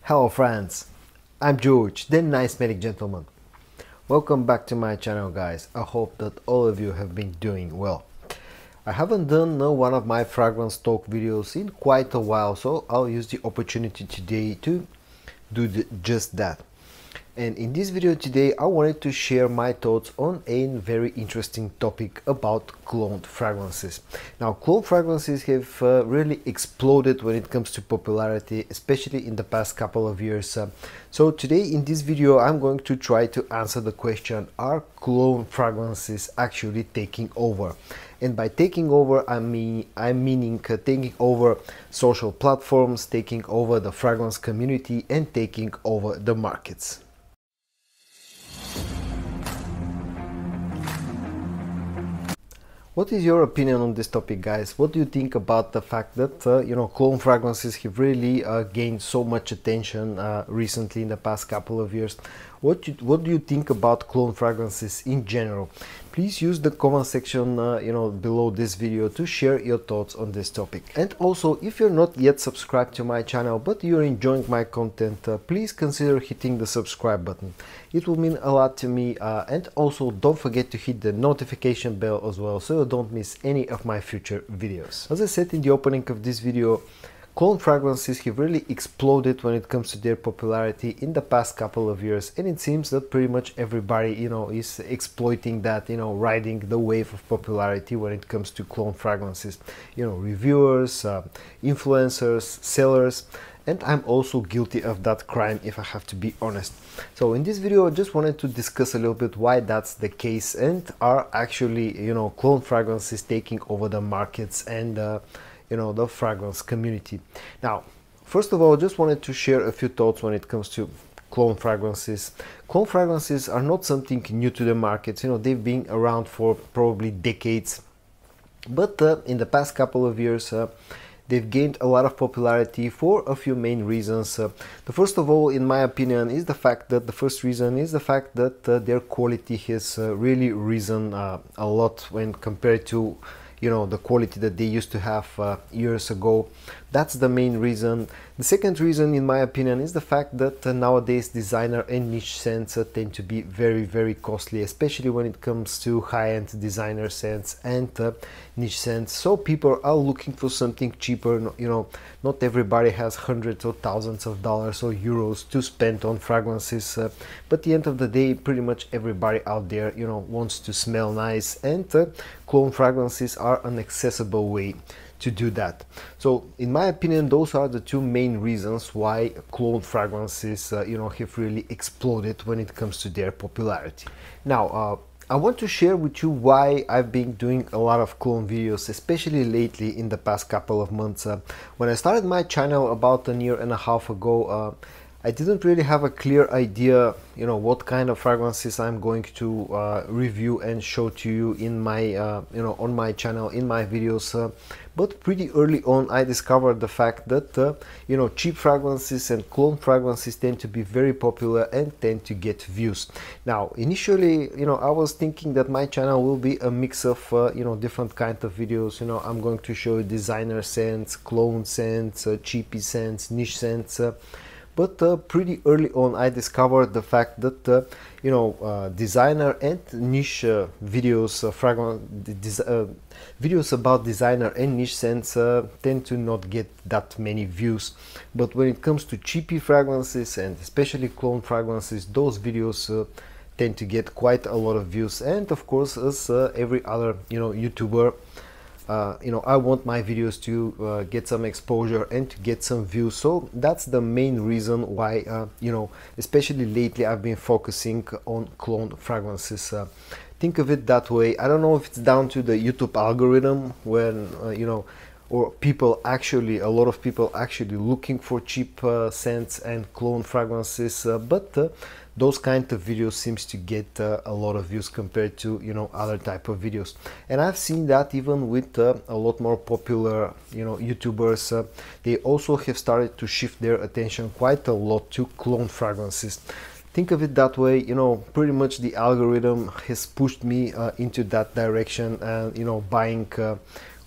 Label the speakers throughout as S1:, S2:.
S1: Hello friends, I'm George, the nice medic gentleman. Welcome back to my channel guys. I hope that all of you have been doing well. I haven't done one of my fragrance talk videos in quite a while, so I'll use the opportunity today to do just that. And in this video today I wanted to share my thoughts on a very interesting topic about cloned fragrances. Now, cloned fragrances have really exploded when it comes to popularity, especially in the past couple of years. So today in this video I'm going to try to answer the question, are clone fragrances actually taking over? And by taking over, I'm meaning taking over social platforms, taking over the fragrance community, and taking over the markets. What is your opinion on this topic, guys? What do you think about the fact that clone fragrances have really gained so much attention recently in the past couple of years? What do you think about clone fragrances in general? Please use the comment section below this video to share your thoughts on this topic. And also, if you're not yet subscribed to my channel but you're enjoying my content, please consider hitting the subscribe button. It will mean a lot to me, and also don't forget to hit the notification bell as well so you don't miss any of my future videos. As I said in the opening of this video, clone fragrances have really exploded when it comes to their popularity in the past couple of years, and it seems that pretty much everybody is exploiting that, riding the wave of popularity when it comes to clone fragrances. Reviewers, influencers, sellers, and I'm also guilty of that crime if I have to be honest. So in this video I just wanted to discuss a little bit why that's the case, and are actually clone fragrances taking over the markets and the fragrance community. Now, first of all, I just wanted to share a few thoughts when it comes to clone fragrances. Clone fragrances are not something new to the market. They've been around for probably decades, but in the past couple of years they've gained a lot of popularity for a few main reasons. The first of all, in my opinion, is the fact that their quality has really risen a lot when compared to the quality that they used to have years ago. That's the main reason. The second reason, in my opinion, is the fact that nowadays designer and niche scents tend to be very, very costly, especially when it comes to high-end designer scents and niche scents. So people are looking for something cheaper. Not everybody has hundreds or thousands of dollars or euros to spend on fragrances, but at the end of the day, pretty much everybody out there wants to smell nice, and clone fragrances are an accessible way to do that. So in my opinion, those are the two main reasons why clone fragrances have really exploded when it comes to their popularity. Now I want to share with you why I've been doing a lot of clone videos, especially lately in the past couple of months. When I started my channel about a year and a half ago, I didn't really have a clear idea, what kind of fragrances I'm going to review and show to you in my, on my channel, in my videos. But pretty early on, I discovered the fact that, cheap fragrances and clone fragrances tend to be very popular and tend to get views. Now, initially, I was thinking that my channel will be a mix of, different kinds of videos. I'm going to show you designer scents, clone scents, cheapy scents, niche scents. But pretty early on I discovered the fact that designer and niche videos, videos about designer and niche scents tend to not get that many views. But when it comes to cheapy fragrances and especially clone fragrances, those videos tend to get quite a lot of views. And of course, as every other YouTuber, I want my videos to get some exposure and to get some views. So that's the main reason why, especially lately, I've been focusing on clone fragrances. Think of it that way. I don't know if it's down to the YouTube algorithm when, or a lot of people actually looking for cheap scents and clone fragrances, but those kind of videos seems to get a lot of views compared to other type of videos. And I've seen that even with a lot more popular YouTubers, they also have started to shift their attention quite a lot to clone fragrances. Think of it that way, pretty much the algorithm has pushed me into that direction, and buying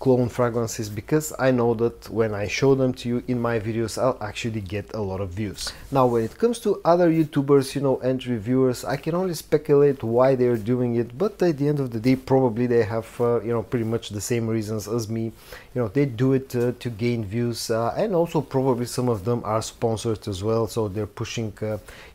S1: clone fragrances, because I know that when I show them to you in my videos, I'll actually get a lot of views. Now, when it comes to other YouTubers, you know, and reviewers, I can only speculate why they're doing it, but at the end of the day, probably they have, you know, pretty much the same reasons as me. You know, they do it to gain views, and also probably some of them are sponsored as well, so they're pushing,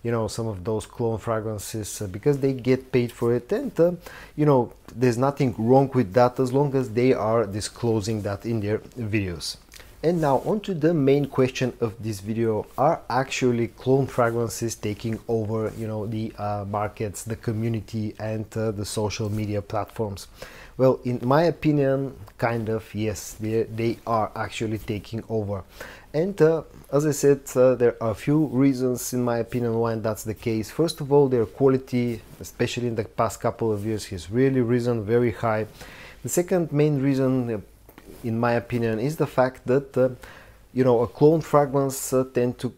S1: you know, some of those clone fragrances because they get paid for it, and you know, there's nothing wrong with that as long as they are disclosing that in their videos. And now onto the main question of this video: are actually clone fragrances taking over, you know, the markets, the community, and the social media platforms? Well, in my opinion, kind of, yes, they are actually taking over. And as I said, there are a few reasons in my opinion why that's the case. First of all, their quality, especially in the past couple of years, has really risen very high. The second main reason, in my opinion, is the fact that you know, a clone fragrance tend to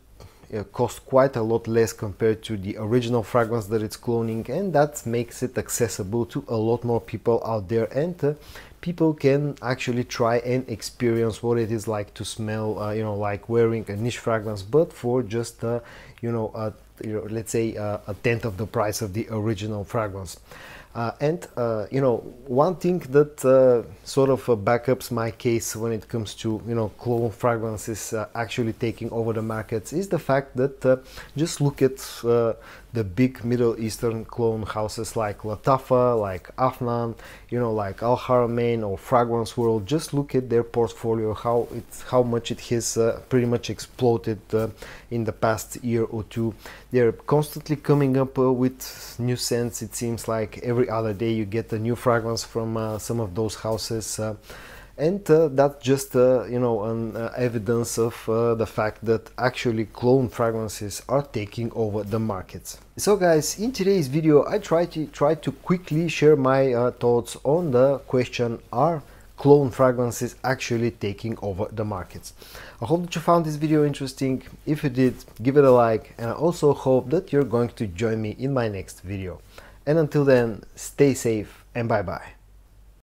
S1: cost quite a lot less compared to the original fragrance that it's cloning, and that makes it accessible to a lot more people out there, and people can actually try and experience what it is like to smell, you know, like wearing a niche fragrance, but for just you know, let's say a tenth of the price of the original fragrance. And you know, one thing that sort of backups my case when it comes to, you know, clone fragrances actually taking over the markets is the fact that just look at the big Middle Eastern clone houses like Lattafa, like Afnan, you know, like Al Haramain or Fragrance World. Just look at their portfolio, how much it has pretty much exploded in the past year or two. They're constantly coming up with new scents. It seems like every other day you get a new fragrance from some of those houses. And that's just you know, an evidence of the fact that actually clone fragrances are taking over the markets. So guys, in today's video I try to quickly share my thoughts on the question: are clone fragrances actually taking over the markets? I hope that you found this video interesting. If you did, give it a like, and I also hope that you're going to join me in my next video. And until then, stay safe and bye bye.